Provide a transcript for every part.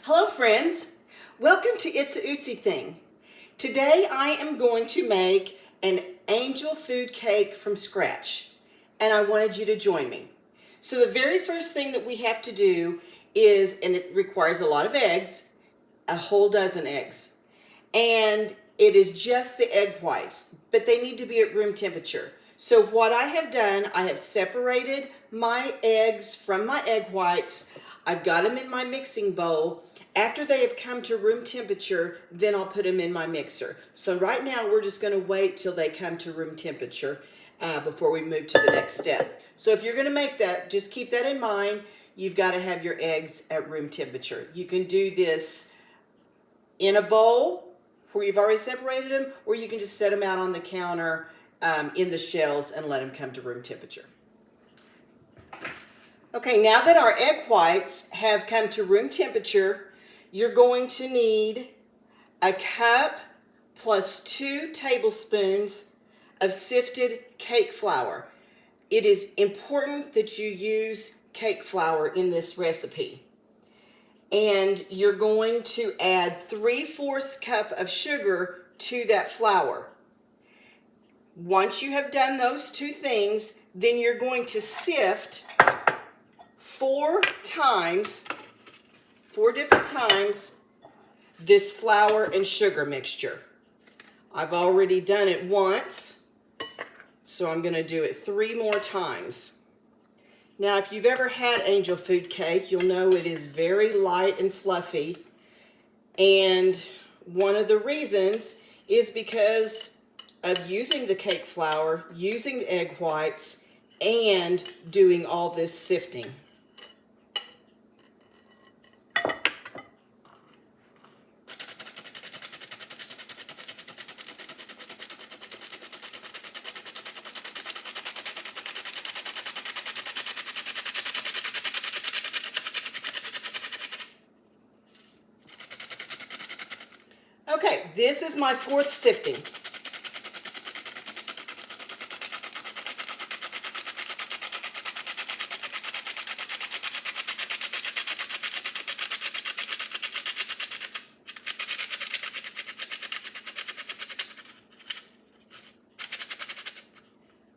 Hello friends, welcome to It's a Ootsy Thing. Today I am going to make an angel food cake from scratch and I wanted you to join me. So the very first thing that we have to do is, and it requires a lot of eggs, a whole dozen eggs, and it is just the egg whites, but they need to be at room temperature. So what I have done, I have separated my eggs from my egg whites. I've got them in my mixing bowl. After they have come to room temperature, then I'll put them in my mixer. So right now we're just going to wait till they come to room temperature before we move to the next step. So if you're going to make that, just keep that in mind. You've got to have your eggs at room temperature. You can do this in a bowl where you've already separated them, or you can just set them out on the counter in the shells and let them come to room temperature. Okay, now that our egg whites have come to room temperature, you're going to need a cup plus 2 tablespoons of sifted cake flour. It is important that you use cake flour in this recipe. And you're going to add 3/4 cup of sugar to that flour. Once you have done those two things, then you're going to sift 4 different times, this flour and sugar mixture. I've already done it once, so I'm going to do it 3 more times. Now, if you've ever had angel food cake, you'll know it is very light and fluffy. And one of the reasons is because of using the cake flour, using the egg whites, and doing all this sifting. Okay, this is my 4th sifting.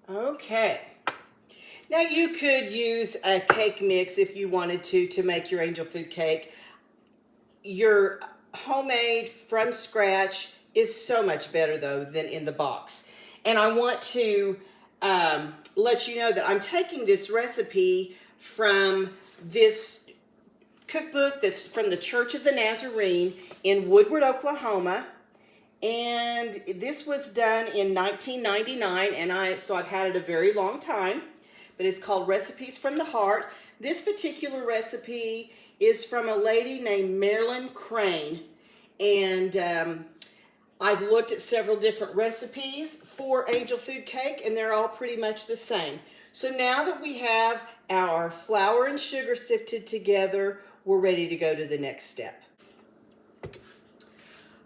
Okay. Now you could use a cake mix if you wanted to make your angel food cake. Your homemade from scratch is so much better though than in the box. And I want to let you know that I'm taking this recipe from this cookbook that's from the Church of the Nazarene in Woodward, Oklahoma. And this was done in 1999, and so I've had it a very long time, but it's called Recipes from the Heart. This particular recipe is from a lady named Marilyn Crane, and I've looked at several different recipes for angel food cake, and they're all pretty much the same. So now that we have our flour and sugar sifted together, we're ready to go to the next step.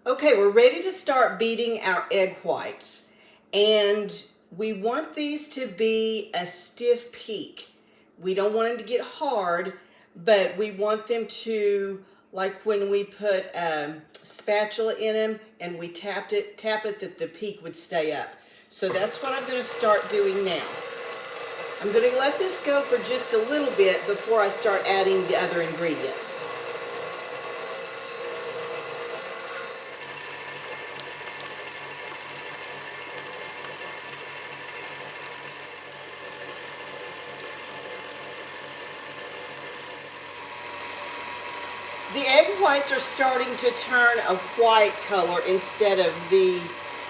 Okay, we're ready to start beating our egg whites, and we want these to be a stiff peak. We don't want them to get hard, but we want them to, like when we put a spatula in them and we tap it that the peak would stay up. So that's what I'm going to start doing now. I'm going to let this go for just a little bit before I start adding the other ingredients. The egg whites are starting to turn a white color instead of the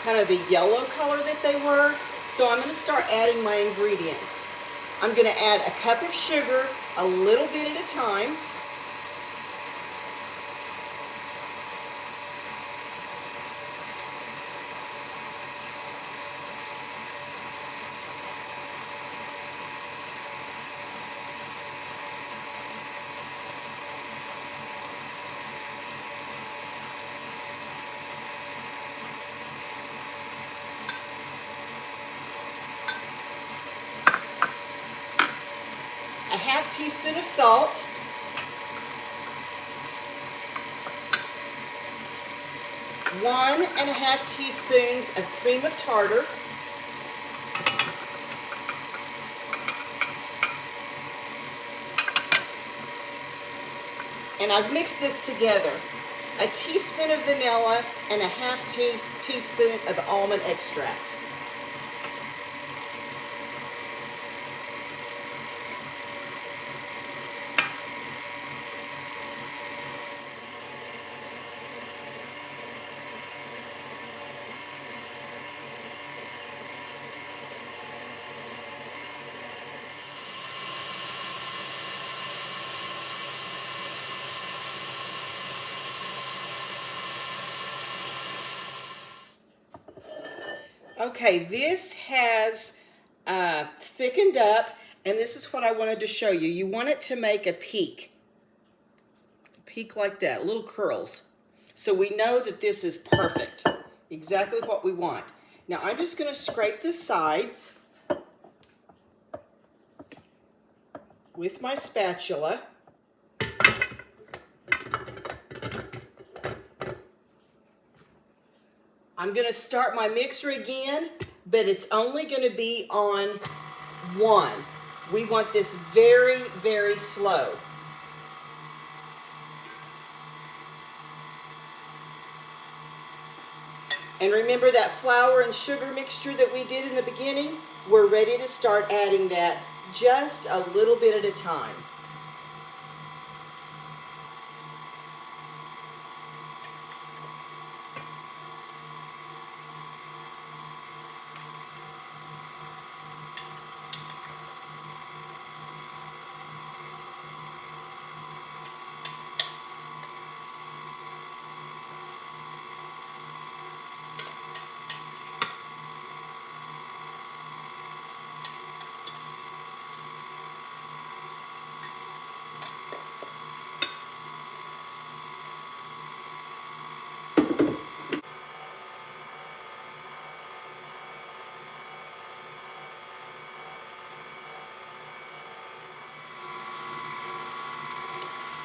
kind of the yellow color that they were. So I'm going to start adding my ingredients. I'm going to add a cup of sugar, a little bit at a time. A half teaspoon of salt, 1.5 teaspoons of cream of tartar, and I've mixed this together. A teaspoon of vanilla and a half teaspoon of almond extract. Okay, this has thickened up, and this is what I wanted to show you. You want it to make a peak like that, little curls. So we know that this is perfect, exactly what we want. Now I'm just going to scrape the sides with my spatula. I'm going to start my mixer again, but it's only going to be on 1. We want this very, very slow. And remember that flour and sugar mixture that we did in the beginning? We're ready to start adding that just a little bit at a time.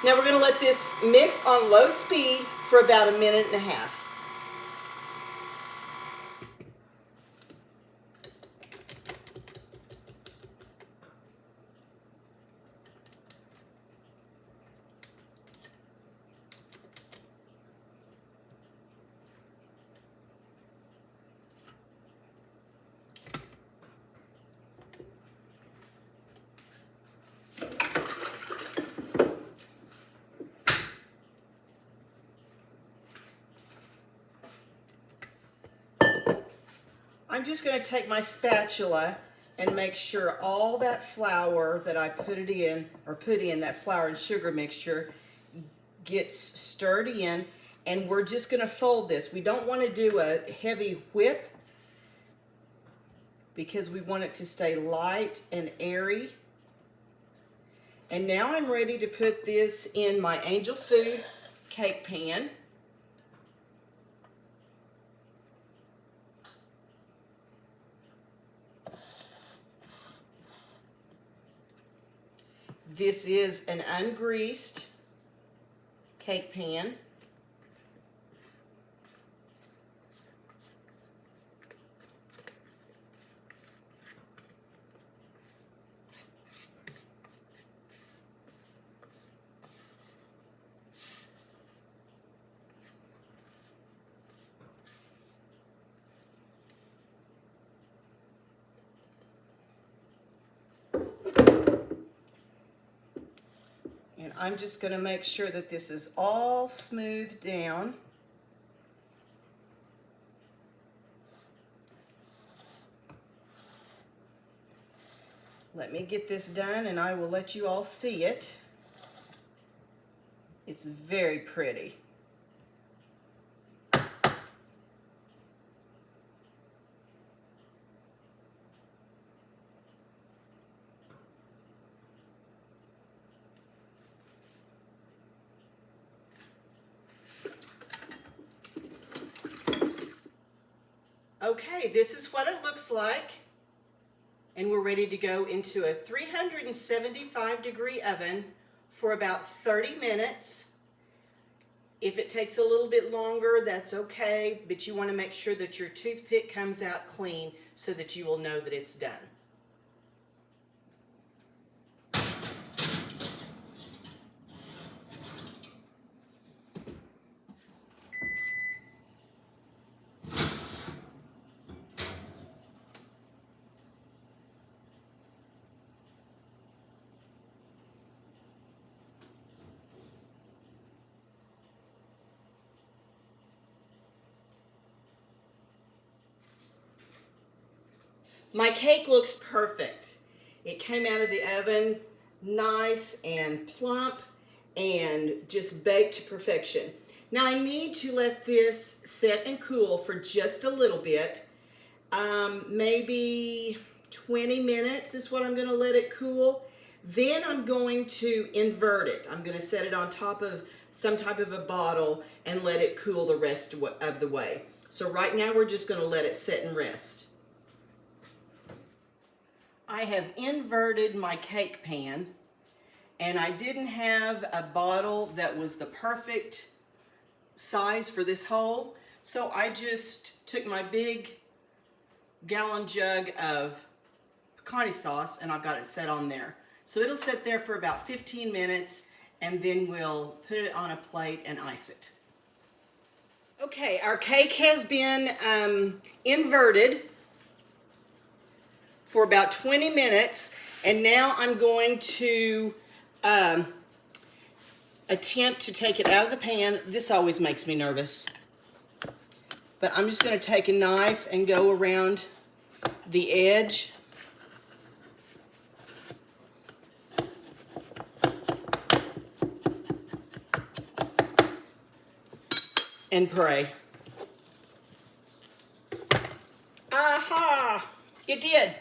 Now we're going to let this mix on low speed for about 1.5 minutes. I'm just going to take my spatula and make sure all that flour that I put in, that flour and sugar mixture, gets stirred in, and we're just going to fold this. We don't want to do a heavy whip because we want it to stay light and airy. And now I'm ready to put this in my Angel Food cake pan. This is an ungreased cake pan. And I'm just going to make sure that this is all smoothed down. Let me get this done and I will let you all see it. It's very pretty. Okay, this is what it looks like. And we're ready to go into a 375-degree oven for about 30 minutes. If it takes a little bit longer, that's okay, but you want to make sure that your toothpick comes out clean so that you will know that it's done. My cake looks perfect. It came out of the oven nice and plump and just baked to perfection. Now I need to let this set and cool for just a little bit. Maybe 20 minutes is what I'm going to let it cool. Then I'm going to invert it. I'm going to set it on top of some type of a bottle and let it cool the rest of the way. So right now we're just going to let it sit and rest. I have inverted my cake pan, and I didn't have a bottle that was the perfect size for this hole, so I just took my big gallon jug of pecani sauce and I've got it set on there. So it'll sit there for about 15 minutes and then we'll put it on a plate and ice it. Okay, our cake has been inverted for about 20 minutes, and now I'm going to attempt to take it out of the pan. This always makes me nervous. But I'm just going to take a knife and go around the edge. And pray. Aha! It did.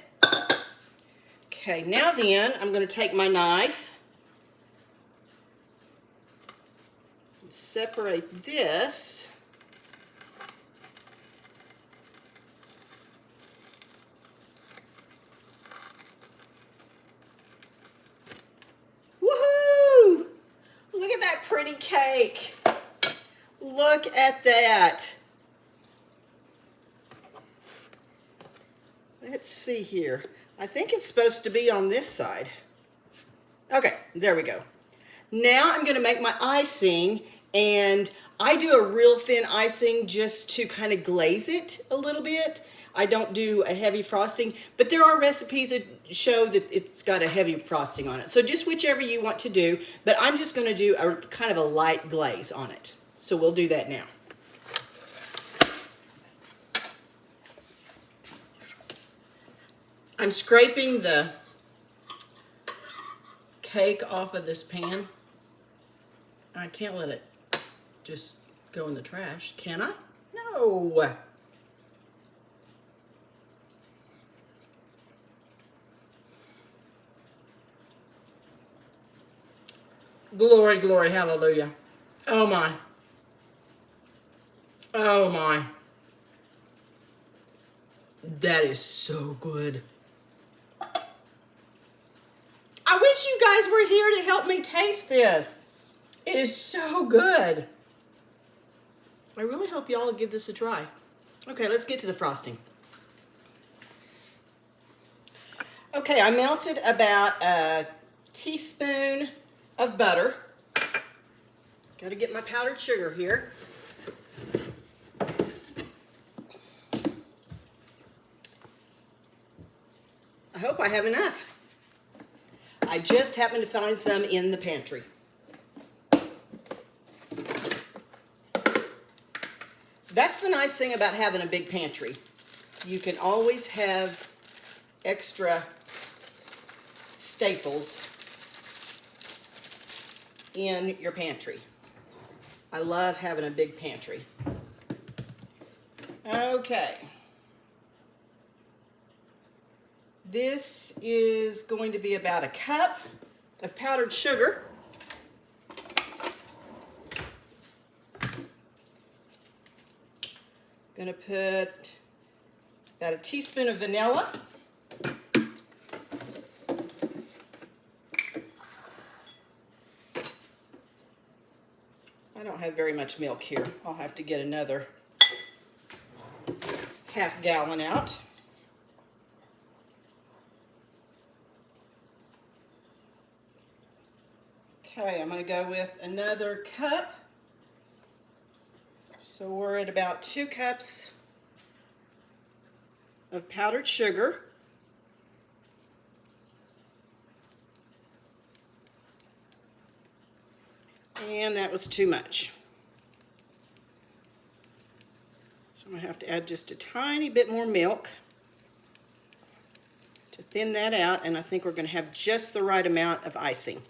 Okay, now then, I'm going to take my knife and separate this. Woohoo! Look at that pretty cake. Look at that. Let's see here. I think it's supposed to be on this side. Okay, there we go. Now I'm going to make my icing, and I do a real thin icing just to kind of glaze it a little bit. I don't do a heavy frosting, but there are recipes that show that it's got a heavy frosting on it. So just whichever you want to do, but I'm just going to do a kind of a light glaze on it. So we'll do that now. I'm scraping the cake off of this pan. I can't let it just go in the trash, can I? No. Glory, glory, hallelujah. Oh my. Oh my. That is so good. I wish you guys were here to help me taste this. It is so good. I really hope y'all will give this a try. Okay, let's get to the frosting. Okay, I melted about a teaspoon of butter. Got to get my powdered sugar here. I hope I have enough. I just happened to find some in the pantry. That's the nice thing about having a big pantry. You can always have extra staples in your pantry. I love having a big pantry. Okay. This is going to be about a cup of powdered sugar. I'm going to put about a teaspoon of vanilla. I don't have very much milk here. I'll have to get another half gallon out. Okay, I'm going to go with another cup. So we're at about 2 cups of powdered sugar. And that was too much. So I'm going to have to add just a tiny bit more milk to thin that out, and I think we're going to have just the right amount of icing.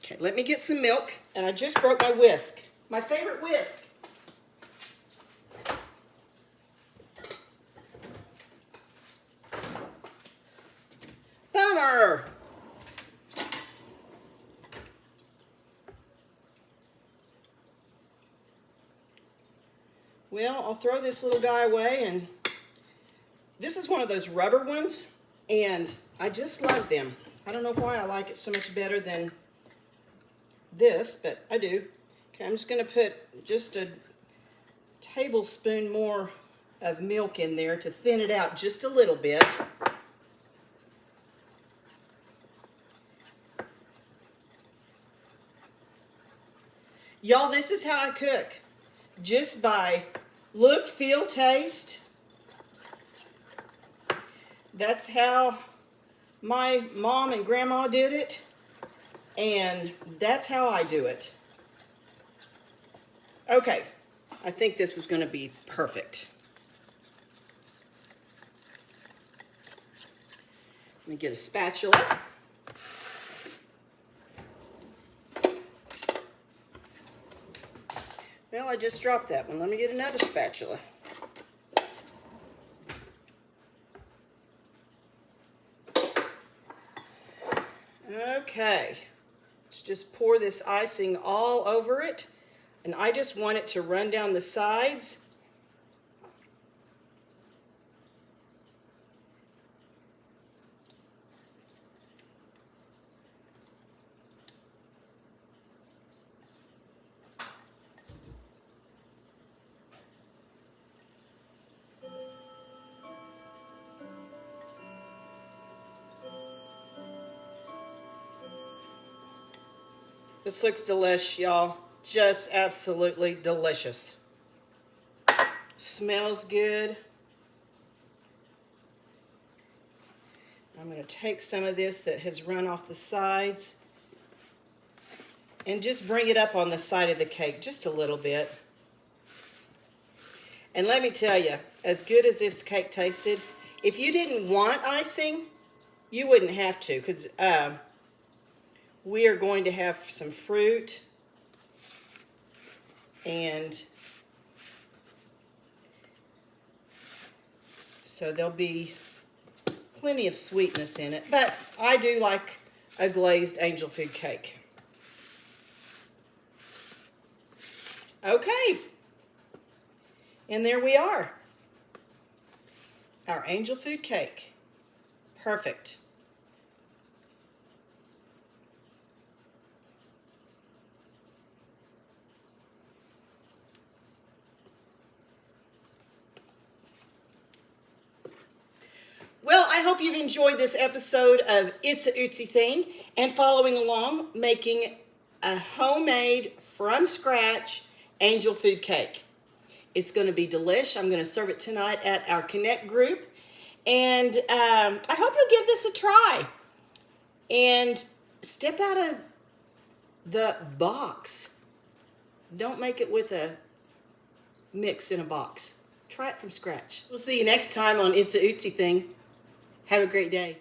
Okay, let me get some milk, and I just broke my whisk. My favorite whisk. Bummer! Well, I'll throw this little guy away, and this is one of those rubber ones, and I just love them. I don't know why I like it so much better than this, but I do. Okay, I'm just going to put just a tablespoon more of milk in there to thin it out just a little bit. Y'all, this is how I cook. Just by look, feel, taste. That's how my mom and grandma did it. And that's how I do it. Okay, I think this is going to be perfect. Let me get a spatula. Well, I just dropped that one. Let me get another spatula. Okay. Let's just pour this icing all over it, and I just want it to run down the sides. This looks delish, y'all. Just absolutely delicious. Smells good. I'm going to take some of this that has run off the sides and just bring it up on the side of the cake just a little bit. And let me tell you, as good as this cake tasted, if you didn't want icing, you wouldn't have to, because we are going to have some fruit and so there'll be plenty of sweetness in it, but I do like a glazed angel food cake. Okay, and there we are, our angel food cake. Perfect. Well, I hope you've enjoyed this episode of It's a Ootsy Thing and following along making a homemade from scratch angel food cake. It's going to be delish. I'm going to serve it tonight at our Connect group, and I hope you'll give this a try and step out of the box. Don't make it with a mix in a box. Try it from scratch. We'll see you next time on It's a Ootsy Thing. Have a great day.